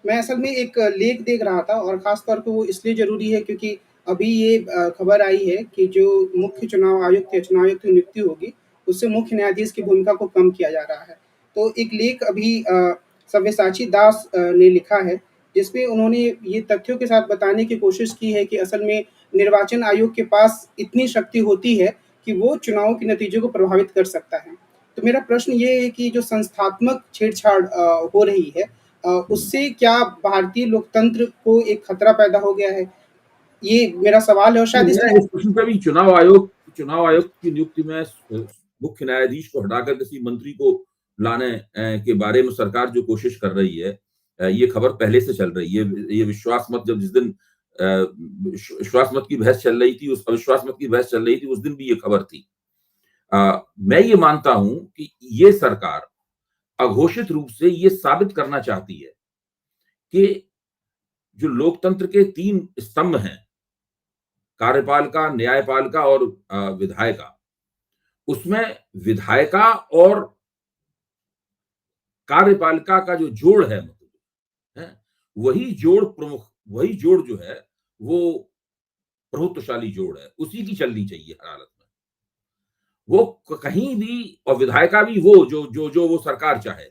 मैं असल में एक लेख देख रहा था और ख़ास तौर पे वो इसलिए ज़रूरी है क्योंकि अभी ये खबर आई है कि जो मुख्य चुनाव आयुक्त या चुनाव आयुक्त की नियुक्ति होगी, उससे मुख्य न्यायाधीश की भूमिका को कम किया जा रहा है। तो एक लेख अभी सव्यसाची दास ने लिखा है, जिसमें उन्होंने ये तथ्यों के साथ बताने की कोशिश की है कि असल में निर्वाचन आयोग के पास इतनी शक्ति होती है कि वो चुनाव के नतीजों को प्रभावित कर सकता है। तो मेरा प्रश्न ये है कि जो संस्थात्मक छेड़छाड़ हो रही है, उससे क्या भारतीय लोकतंत्र को एक खतरा पैदा हो गया है? ये मेरा सवाल है और शायद मैं इसलिए इस प्रश्न पर भी चुनाव आयोग की नियुक्ति में मुख्य न्यायाधीश को हटाकर किसी मंत्री को लाने के बारे में सरकार जो कोशिश कर रही है, ये खबर पहले से चल रही है। ये विश्वास मत जब जिस दिन विश्वास मत की बहस चल रही थी, उस अविश्वास मत की बहस चल रही थी, उस दिन भी ये खबर थी। मैं ये मानता हूं कि ये सरकार अघोषित रूप से ये साबित करना चाहती है कि जो लोकतंत्र के 3 स्तंभ हैं, कार्यपालिका, न्यायपालिका और विधायिका, उसमें विधायिका और कार्यपालिका का जो जोड़ है, है वही जोड़ जो है वो प्रभुत्वशाली जोड़ है, उसी की चलनी चाहिए हर हालत में। वो कहीं भी, और विधायिका भी वो जो वो सरकार चाहे।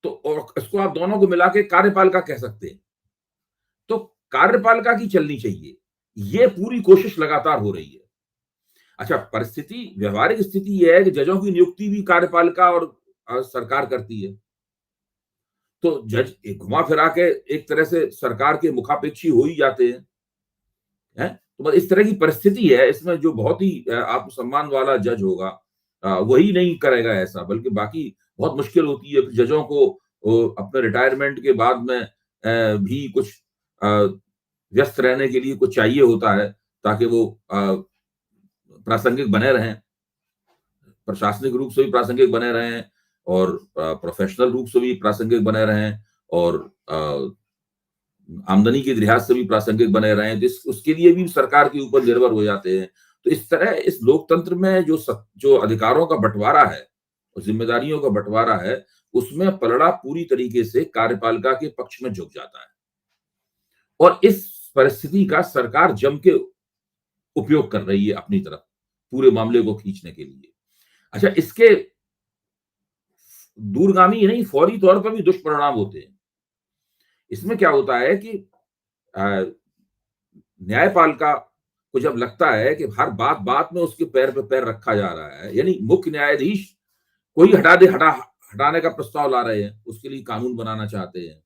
तो और इसको आप दोनों को मिला के कार्यपालिका कह सकते हैं। तो कार्यपालिका की चलनी चाहिए, ये पूरी कोशिश लगातार हो रही है। अच्छा, व्यवहारिक स्थिति यह है कि जजों की नियुक्ति भी कार्यपालिका और सरकार करती है। तो जज घुमा फिरा के एक तरह से सरकार के मुखापेक्षी हो ही जाते हैं, हैं? तो बस इस तरह की परिस्थिति है इसमें। जो बहुत ही आत्मसम्मान वाला जज होगा, वही नहीं करेगा ऐसा, बल्कि बाकी बहुत मुश्किल होती है जजों को अपने रिटायरमेंट के बाद में भी कुछ व्यस्त रहने के लिए कुछ चाहिए होता है, ताकि वो प्रासंगिक बने रहें, प्रशासनिक रूप से भी प्रासंगिक बने रहें और प्रोफेशनल रूप से भी प्रासंगिक बने रहें और आमदनी के लिहाज से भी प्रासंगिक बने रहें। उसके लिए भी सरकार के ऊपर निर्भर हो जाते हैं। तो इस तरह इस लोकतंत्र में जो अधिकारों का बंटवारा है और जिम्मेदारियों का बंटवारा है, उसमें पलड़ा पूरी तरीके से कार्यपालिका के पक्ष में झुक जाता है और इस परिस्थिति का सरकार जम के उपयोग कर रही है अपनी तरफ, पूरे मामले को खींचने के लिए। अच्छा, इसके दूरगामी नहीं, फौरी तौर पर भी दुष्परिणाम होते हैं। इसमें क्या होता है कि न्यायपालिका को जब लगता है कि हर बात में उसके पैर पे पैर रखा जा रहा है, यानी मुख्य न्यायाधीश कोई हटाने का प्रस्ताव ला रहे हैं, उसके लिए कानून बनाना चाहते हैं,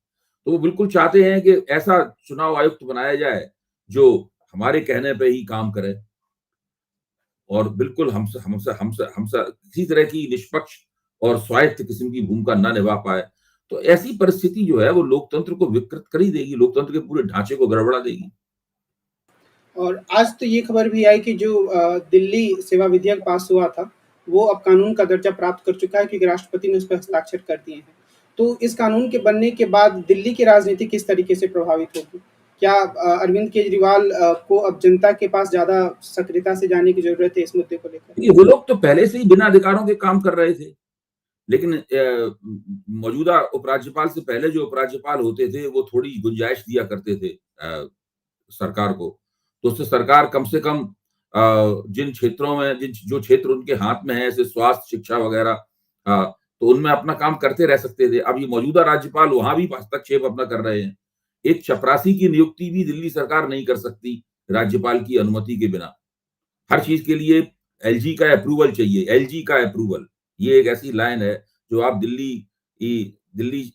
तो वो बिल्कुल चाहते हैं कि ऐसा चुनाव आयुक्त बनाया जाए जो हमारे कहने पे ही काम करे और बिल्कुल हमसे हमसे हमसे हमसे किसी तरह की निष्पक्ष और स्वायत्त किस्म की भूमिका ना निभा पाए। तो ऐसी परिस्थिति जो है वो लोकतंत्र को विकृत कर ही देगी, लोकतंत्र के पूरे ढांचे को गड़बड़ा देगी। और आज तो ये खबर भी आई कि जो दिल्ली सेवा विधेयक पास हुआ था, वो अब कानून का दर्जा प्राप्त कर चुका है क्योंकि राष्ट्रपति ने उस पर हस्ताक्षर कर दिए हैं। तो इस कानून के बनने के बाद दिल्ली की राजनीति किस तरीके से प्रभावित होगी? क्या अरविंद केजरीवाल को अब जनता के पास ज़्यादा सक्रियता से जाने की ज़रूरत है इस मुद्दे को लेकर? देखिए, वो लोग तो पहले से ही बिना अधिकारों के काम कर रहे थे, लेकिन मौजूदा उपराज्यपाल से पहले जो उपराज्यपाल होते थे, वो थोड़ी गुंजाइश दिया करते थे सरकार को। तो उससे सरकार कम से कम जिन क्षेत्रों में जो क्षेत्र उनके हाथ में है, जैसे स्वास्थ्य, शिक्षा वगैरह, तो उनमें अपना काम करते रह सकते थे। अब ये मौजूदा राज्यपाल वहां भी हस्तक्षेप अपना कर रहे हैं। एक चपरासी की नियुक्ति भी दिल्ली सरकार नहीं कर सकती राज्यपाल की अनुमति के बिना। हर चीज के लिए एलजी का अप्रूवल चाहिए, एलजी का अप्रूवल। ये एक ऐसी लाइन है जो आप दिल्ली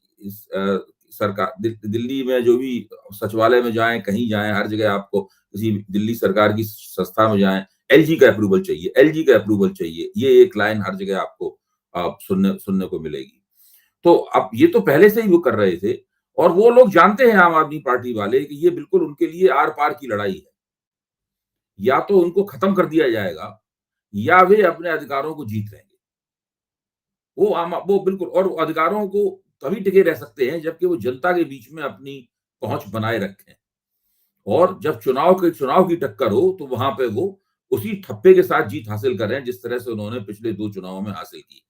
सरकार दिल्ली में जो भी सचिवालय में जाएं, कहीं जाएं, हर जगह आपको किसी दिल्ली सरकार की संस्था में जाएं, एलजी का अप्रूवल चाहिए, एलजी का अप्रूवल चाहिए। ये एक लाइन हर जगह आपको सुनने को मिलेगी। तो अब ये तो पहले से ही वो कर रहे थे और वो लोग जानते हैं, आम आदमी पार्टी वाले, कि ये बिल्कुल उनके लिए आर पार की लड़ाई है। या तो उनको खत्म कर दिया जाएगा या वे अपने अधिकारों को जीत लेंगे। वो बिल्कुल, और अधिकारों को तभी टिके रह सकते हैं जबकि वो जनता के बीच में अपनी पहुंच बनाए रखें और जब चुनाव की टक्कर हो तो वहां पे वो उसी ठप्पे के साथ जीत हासिल करें जिस तरह से उन्होंने पिछले 2 चुनावों में हासिल की।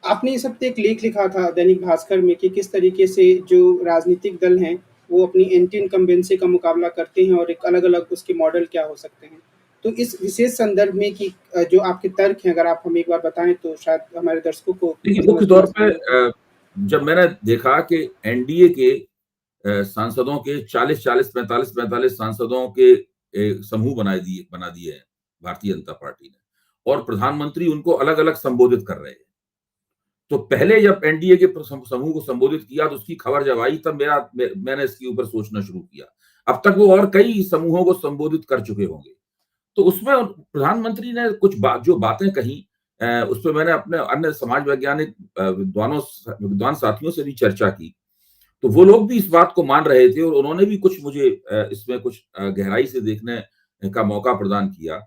आपने इस हफ्ते एक लेख लिखा था दैनिक भास्कर में कि किस तरीके से जो राजनीतिक दल हैं, वो अपनी एंटी इनकम्बेंसी का मुकाबला करते हैं और एक अलग-अलग उसके मॉडल क्या हो सकते हैं। तो इस विशेष संदर्भ में कि जो आपके तर्क हैं, अगर आप हमें एक बार बताएँ तो शायद हमारे दर्शकों को देखिए, मुख्य समझने में तौर पे आसानी हो। जब मैंने देखा कि एनडीए के सांसदों के 40-40, 45-45 सांसदों के समूह बना दिए हैं भारतीय जनता पार्टी ने, और प्रधानमंत्री उनको अलग-अलग संबोधित कर रहे हैं। तो पहले जब एनडीए के समूह को संबोधित किया, तो उसकी खबर जब आई, तब मैंने इसके ऊपर सोचना शुरू किया। अब तक वो और कई समूहों को संबोधित कर चुके होंगे। तो उसमें प्रधानमंत्री ने कुछ जो बातें कही, उसपे मैंने अपने अन्य समाज वैज्ञानिक विद्वान साथियों से भी चर्चा की। तो वो लोग भी इस बात को मान रहे थे और उन्होंने भी कुछ मुझे इसमें कुछ गहराई से देखने का मौका प्रदान किया।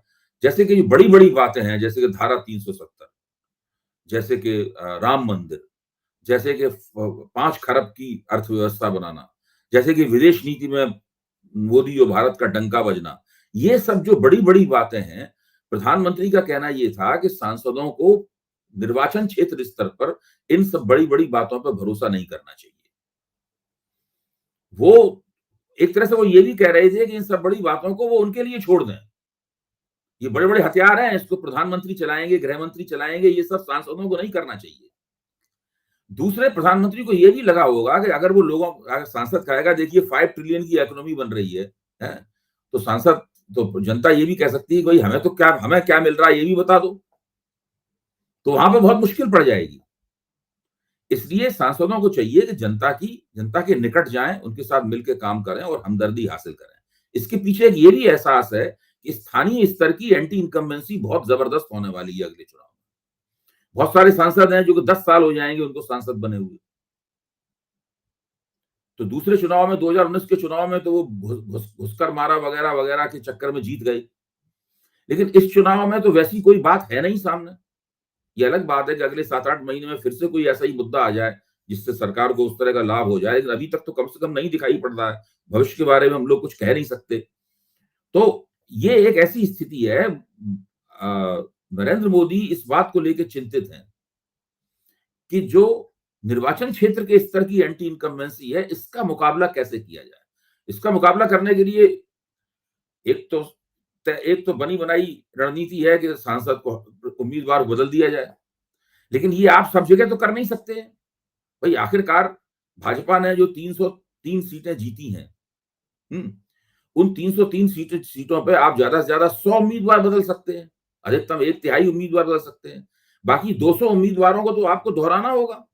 जैसे कि बड़ी-बड़ी बातें हैं, जैसे कि धारा 370, जैसे कि राम मंदिर, जैसे कि 5 खरब की अर्थव्यवस्था बनाना, जैसे कि विदेश नीति में मोदी और भारत का डंका बजना। ये सब जो बड़ी-बड़ी बातें हैं, प्रधानमंत्री का कहना ये था कि सांसदों को निर्वाचन क्षेत्र स्तर पर इन सब बड़ी-बड़ी बातों पे भरोसा नहीं करना चाहिए। वो एक तरह से वो ये भी कह रहे थे कि इन सब बड़ी बातों को वो उनके लिए छोड़ दें। ये बड़े-बड़े हथियार हैं, इसको प्रधानमंत्री चलाएँगे, गृहमंत्री चलाएँगे, ये सब सांसदों को नहीं करना चाहिए। दूसरे, प्रधानमंत्री को ये भी लगा होगा कि अगर वो लोगों अगर सांसद कहेगा देखिए 5 ट्रिलियन की इकोनॉमी बन रही है? तो सांसद तो जनता ये भी कह सकती है, भई हमें क्या मिल रहा है ये भी बता दो। तो वहाँ पे बहुत मुश्किल पड़ जाएगी। इसलिए सांसदों को चाहिए कि जनता के निकट जाएँ, उनके साथ मिलके काम करें और हमदर्दी हासिल करें। इसके पीछे एक ये भी एहसास है कि स्थानीय स्तर की एंटी इनकम्बेंसी बहुत जबरदस्त होने वाली है अगले चुनाव में। बहुत सारे सांसद हैं जो कि 10 साल हो जाएँगे उनको सांसद बने हुए। तो दूसरे चुनाव में 2019 के चुनाव में तो वो घुसकर मारा वगैरह-वगैरह के चक्कर में जीत गए। लेकिन इस चुनाव में तो वैसी कोई बात है नहीं सामने। ये अलग बात है कि अगले 7-8 महीने में फिर से कोई ऐसा ही मुद्दा आ जाए, जिससे सरकार को उस तरह का लाभ हो जाए, लेकिन अभी तक तो कम से कम नहीं दिखाई पड़ रहा है। भविष्य के बारे में हम लोग कुछ कह नहीं सकते। तो ये एक ऐसी स्थिति है, नरेंद्र मोदी इस बात को लेके चिंतित हैं कि जो निर्वाचन क्षेत्र के स्तर की एंटी इनकम्बेंसी है, इसका मुकाबला कैसे किया जाए? इसका मुकाबला करने के लिए एक तो एक तो बनी-बनाई रणनीति है कि सांसद को उम्मीदवार बदल दिया जाए। लेकिन ये आप सब जगह तो कर नहीं सकते हैं। भई आखिरकार भाजपा ने जो 303 सीटें जीती हैं, हुँ? उन 303 सीटों पे आप ज़्यादा से ज़्यादा 100 उम्मीदवार बदल सकते हैं। अधिकतम 1/3 उम्मीदवार बदल सकते हैं। बाकी 200 उम्मीदवारों को तो आपको दोहराना होगा।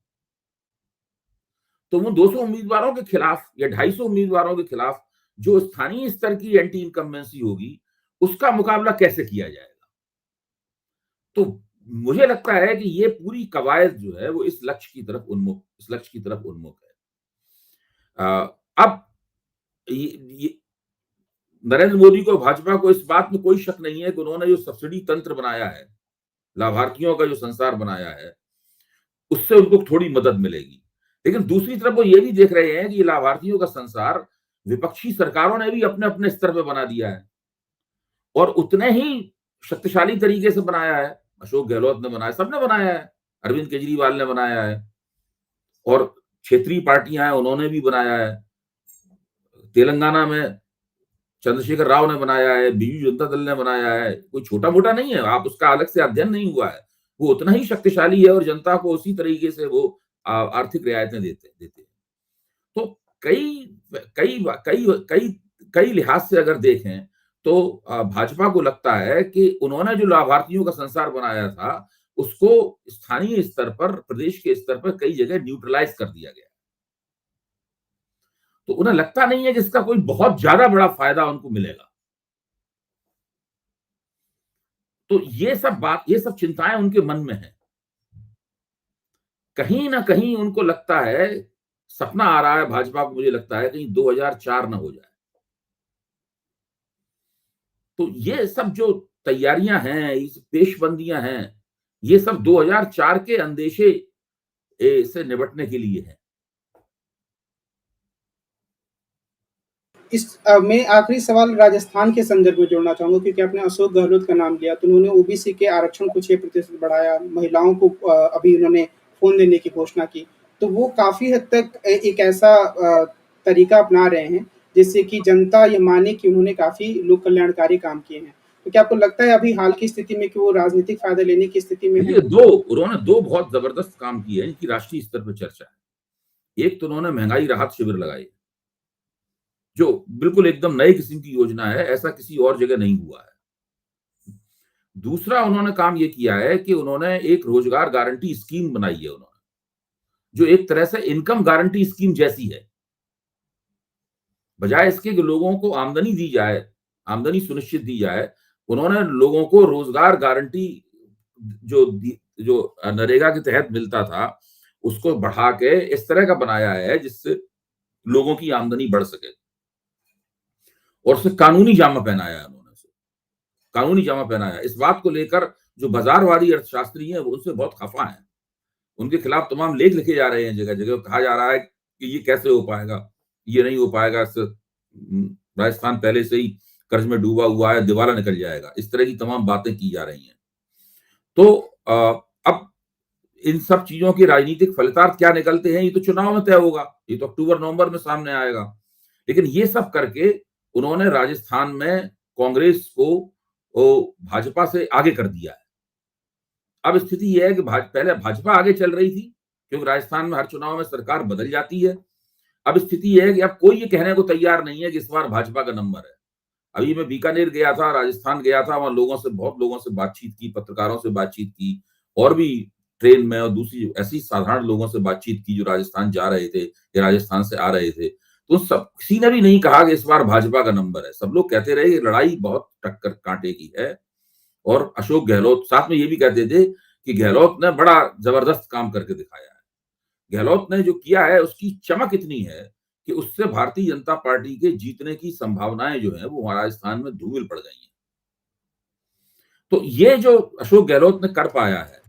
तो उन 200 उम्मीदवारों के खिलाफ या 250 उम्मीदवारों के खिलाफ जो स्थानीय स्तर की एंटी इनकम्बेंसी होगी, उसका मुकाबला कैसे किया जाएगा? तो मुझे लगता है कि ये पूरी कवायद जो है वो इस लक्ष्य की तरफ उन्मुख है। अब ये नरेंद्र मोदी को, भाजपा को इस बात में कोई शक नहीं है कि उन्होंने जो सब्सिडी तंत्र बनाया है, लाभार्थियों का जो संसार बनाया है, उससे उनको थोड़ी मदद मिलेगी। लेकिन दूसरी तरफ वो ये भी देख रहे हैं कि ये लाभार्थियों का संसार विपक्षी सरकारों ने भी अपने-अपने स्तर पे बना दिया है और उतने ही शक्तिशाली तरीके से बनाया है। अशोक गहलोत ने बनाया, सबने बनाया है। अरविंद केजरीवाल ने बनाया है और क्षेत्रीय पार्टियां हैं, उन्होंने भी बनाया है। तेलंगाना में चंद्रशेखर राव ने बनाया है, बीजू जनता दल ने बनाया है। कोई छोटा-मोटा नहीं है, आप उसका अलग से अध्ययन नहीं हुआ है। वो उतना ही शक्तिशाली है और जनता को उसी तरीके से वो आर्थिक रियायतें देते हैं। तो कई कई कई कई कई लिहाज से अगर देखें तो भाजपा को लगता है कि उन्होंने जो लाभार्थियों का संसार बनाया था, उसको स्थानीय स्तर पर, प्रदेश के स्तर पर कई जगह न्यूट्रलाइज़ कर दिया गया। तो उन्हें लगता नहीं है कि इसका कोई बहुत ज़्यादा बड़ा फ़ायदा उनको मिलेगा। तो ये सब चिंताएँ उनके मन में हैं। कहीं न कहीं उनको लगता है, सपना आ रहा है भाजपा को, मुझे लगता है कहीं 2004 ना हो जाए। तो ये सब जो तैयारियां हैं, इस पेशबंदियां हैं, ये सब 2004 के अंदेशे से निपटने के लिए है। मैं आखिरी सवाल राजस्थान के संदर्भ में जोड़ना चाहूँगा क्योंकि आपने अशोक गहलोत का नाम लिया, तो उन्होंने ओबीसी के आरक्षण को 6% बढ़ाया, महिलाओं को अभी उन्होंने फ़ोन देने की घोषणा की। तो वो काफ़ी हद तक एक ऐसा तरीका अपना रहे हैं, जिससे कि जनता ये माने कि उन्होंने काफ़ी लोक कल्याणकारी काम किए हैं। तो क्या आपको लगता है अभी हाल की स्थिति में कि वो राजनीतिक फ़ायदा लेने की स्थिति में हैं? देखिए, 2 उन्होंने 2 बहुत ज़बरदस्त काम किए हैं, इनकी राष्ट्रीय स्तर पे चर्चा है। एक तो उन्होंने महँगाई राहत शिविर लगाए, जो बिल्कुल एकदम नए किस्म की योजना है, ऐसा किसी और जगह नहीं हुआ है। दूसरा उन्होंने काम ये किया है कि उन्होंने एक रोज़गार गारंटी स्कीम बनाई है उन्होंने, जो एक तरह से इनकम गारंटी स्कीम जैसी है। बजाय इसके कि लोगों को आमदनी दी जाए, आमदनी सुनिश्चित दी जाए, उन्होंने लोगों को रोज़गार गारंटी जो नरेगा के तहत मिलता था, उसको बढ़ा के इस तरह का बनाया है जिससे लोगों की आमदनी बढ़ सके और उसे कानूनी जामा पहनाया है उन्होंने उसे, कानूनी जामा पहनाया है। इस बात को लेकर जो बाज़ारवादी अर्थशास्त्री हैं, वो उससे बहुत खफ़ा हैं। उनके खिलाफ तमाम लेख लिखे जा रहे हैं जगह-जगह, कहा जा रहा है कि ये कैसे हो पाएगा, ये नहीं हो पाएगा, राजस्थान पहले से ही कर्ज में डूबा हुआ है, दिवाला निकल जाएगा। इस तरह की तमाम बातें की जा रही हैं। तो अब इन सब चीज़ों के राजनीतिक फलितार्थ क्या निकलते हैं, ये तो चुनाव में तय होगा। ये तो अक्टूबर-नवंबर में सामने आएगा। लेकिन ये सब करके उन्होंने राजस्थान में कांग्रेस को भाजपा से आगे कर दिया है। अब स्थिति ये है कि पहले भाजपा आगे चल रही थी, क्योंकि राजस्थान में हर चुनाव में सरकार बदल जाती है। अब स्थिति ये है कि अब कोई ये कहने को तैयार नहीं है कि इस बार भाजपा का नंबर है। अभी मैं बीकानेर गया था, राजस्थान गया था, वहाँ बहुत लोगों से बातचीत की, पत्रकारों से बातचीत की और भी ट्रेन में और दूसरी ऐसी साधारण लोगों से बातचीत की जो राजस्थान जा रहे थे या राजस्थान से आ रहे थे। तो सब किसी ने भी नहीं कहा कि इस बार भाजपा का नंबर है। सब लोग कहते रहे कि लड़ाई बहुत टक्कर काँटे की है और अशोक गहलोत साथ में ये भी कहते थे कि गहलोत ने बड़ा ज़बरदस्त काम करके दिखाया है। गहलोत ने जो किया है उसकी चमक इतनी है कि उससे भारतीय जनता पार्टी के जीतने की संभावनाएँ जो हैं वो राजस्थान में धूमिल पड़ गई हैं। तो ये जो अशोक गहलोत ने कर पाया है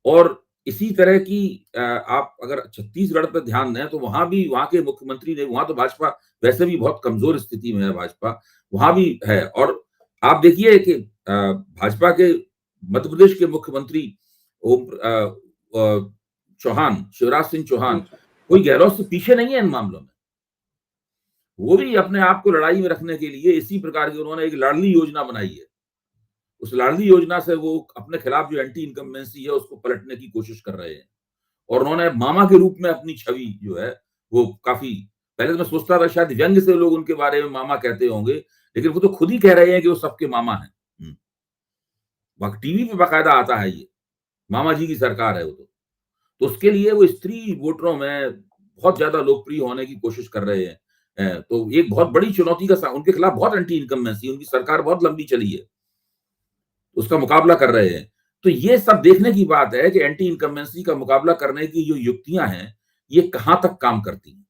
और इसी तरह की आप अगर छत्तीसगढ़ पे ध्यान दें तो वहाँ भी वहाँ के मुख्यमंत्री ने वहाँ तो भाजपा वैसे भी बहुत कमज़ोर स्थिति में है भाजपा, वहाँ भी है और आप देखिए कि भाजपा के मध्य प्रदेश के मुख्यमंत्री चौहान, शिवराज सिंह चौहान, अच्छा। कोई गहलोत से पीछे नहीं है इन मामलों में। वो भी अपने आप को लड़ाई में रखने के लिए इसी प्रकार की उन्होंने एक लाडली योजना बनाई है। उस लाडली योजना से वो अपने खिलाफ जो एंटी इनकम्बेंसी है उसको पलटने की कोशिश कर रहे हैं। और उन्होंने मामा के रूप में अपनी छवि जो है वो काफ़ी पहले तो मैं सोचता था शायद व्यंग्य से लोग उनके बारे में मामा कहते होंगे, लेकिन वो तो खुद ही कह रहे हैं कि वो सबके मामा हैं। टीवी पे बाकायदा आता है ये, मामा जी की सरकार है वो तो। तो उसके लिए वो स्त्री वोटरों में बहुत ज़्यादा लोकप्रिय होने की कोशिश कर रहे हैं। तो एक बहुत बड़ी चुनौती का सा उनके खिलाफ बहुत एंटी इनकम्बेंसी उनकी सरकार बहुत लंबी चली है, उसका मुकाबला कर रहे हैं। तो ये सब देखने की बात है कि एंटी इनकम्बेंसी का मुकाबला करने की जो युक्तियाँ हैं, ये कहाँ तक काम करती हैं।